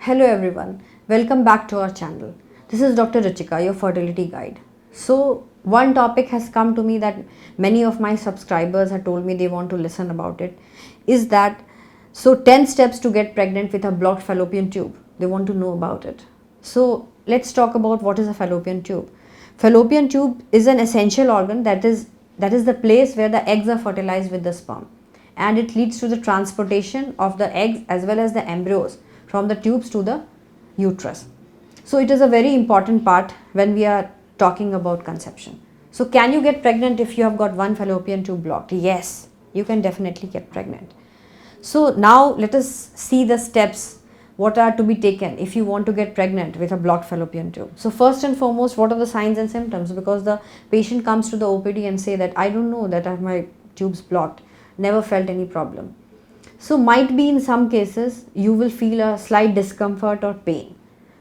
Hello everyone, welcome back to our channel. This is Dr. Richika, your fertility guide. So one topic has come to me that many of my subscribers have told me they want to listen about it, is that 10 steps to get pregnant with a blocked fallopian tube. They want to know about it. So let's talk about what is a fallopian tube. Fallopian tube is an essential organ that is the place where the eggs are fertilized with the sperm, and it leads to the transportation of the eggs as well as the embryos from the tubes to the uterus. So it is a very important part when we are talking about conception. So can you get pregnant if you have got one fallopian tube blocked? Yes, you can definitely get pregnant. So now let us see the steps what are to be taken if you want to get pregnant with a blocked fallopian tube. So first and foremost, what are the signs and symptoms? Because the patient comes to the OPD and say that I don't know that I have my tubes blocked, never felt any problem. So might be in some cases you will feel a slight discomfort or pain,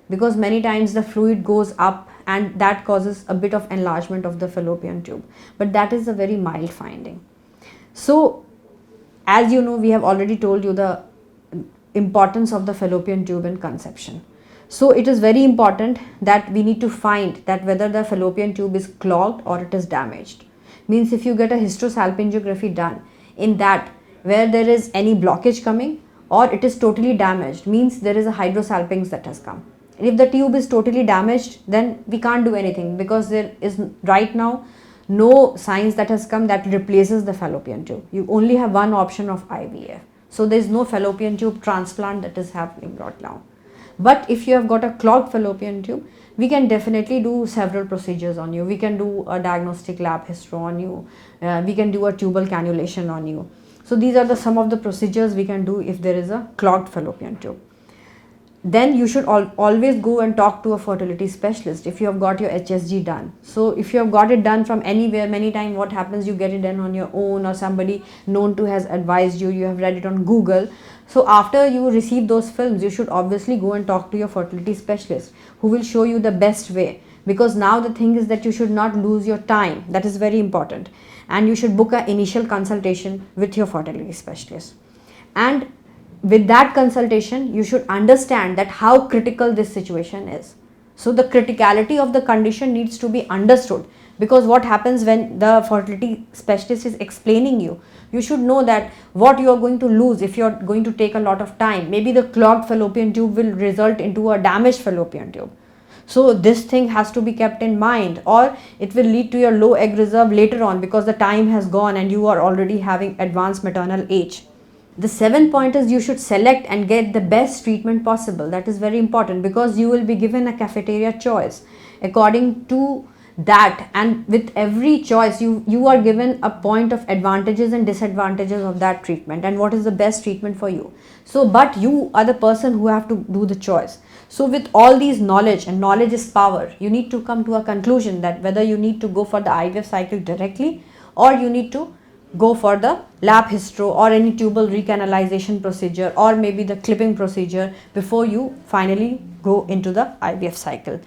because many times the fluid goes up and that causes a bit of enlargement of the fallopian tube, but that is a very mild finding. So as you know, we have already told you the importance of the fallopian tube in conception. So it is very important that we need to find that whether the fallopian tube is clogged or it is damaged. Means if you get a hydrosalpinx done in that where there is any blockage coming or it is totally damaged, means there is a hydrosalpinx that has come. And if the tube is totally damaged, then we can't do anything, because there is right now no science that has come that replaces the fallopian tube. You only have one option of IVF. So there is no fallopian tube transplant that is happening right now. But if you have got a clogged fallopian tube, we can definitely do several procedures on you. We can do a diagnostic lab histo on you. We can do a tubal cannulation on you. So these are some of the procedures we can do if there is a clogged fallopian tube. Then you should always go and talk to a fertility specialist if you have got your HSG done. So if you have got it done from anywhere, many times what happens, you get it done on your own or somebody known to has advised you, you have read it on Google. So after you receive those films, you should obviously go and talk to your fertility specialist who will show you the best way, because now the thing is that you should not lose your time. That is very important. And you should book an initial consultation with your fertility specialist. And with that consultation, you should understand that how critical this situation is. So the criticality of the condition needs to be understood, because what happens when the fertility specialist is explaining you should know that what you are going to lose if you are going to take a lot of time. Maybe the clogged fallopian tube will result into a damaged fallopian tube. So this thing has to be kept in mind, or it will lead to your low egg reserve later on because the time has gone and you are already having advanced maternal age. The 7th point is you should select and get the best treatment possible. That is very important, because you will be given a cafeteria choice according to that, and with every choice you are given a point of advantages and disadvantages of that treatment and what is the best treatment for you. So but you are the person who have to do the choice. So with all these knowledge, and knowledge is power, you need to come to a conclusion that whether you need to go for the IVF cycle directly or you need to go for the lab histo or any tubal recanalization procedure or maybe the clipping procedure before you finally go into the IVF cycle.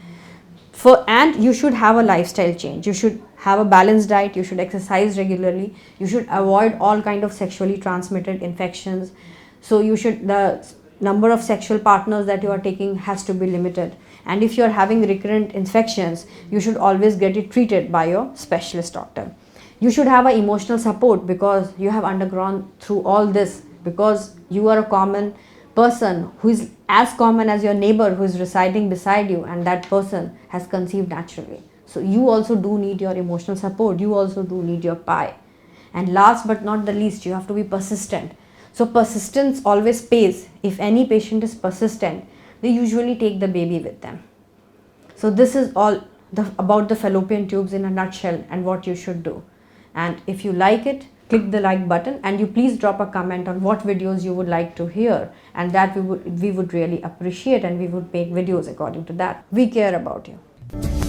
And you should have a lifestyle change. You should have a balanced diet. You should exercise regularly. You should avoid all kind of sexually transmitted infections. So the number of sexual partners that you are taking has to be limited. And if you are having recurrent infections, you should always get it treated by your specialist doctor. You should have an emotional support, because you have undergone through all this, because you are a common person who is as common as your neighbor who is residing beside you, and that person has conceived naturally. So you also do need your emotional support. You also do need your pie. And last but not the least, you have to be persistent. So persistence always pays. If any patient is persistent, they usually take the baby with them. So this is all about the fallopian tubes in a nutshell and what you should do. And if you like it, click the like button, and you please drop a comment on what videos you would like to hear, and that we would really appreciate, and we would make videos according to that. We care about you.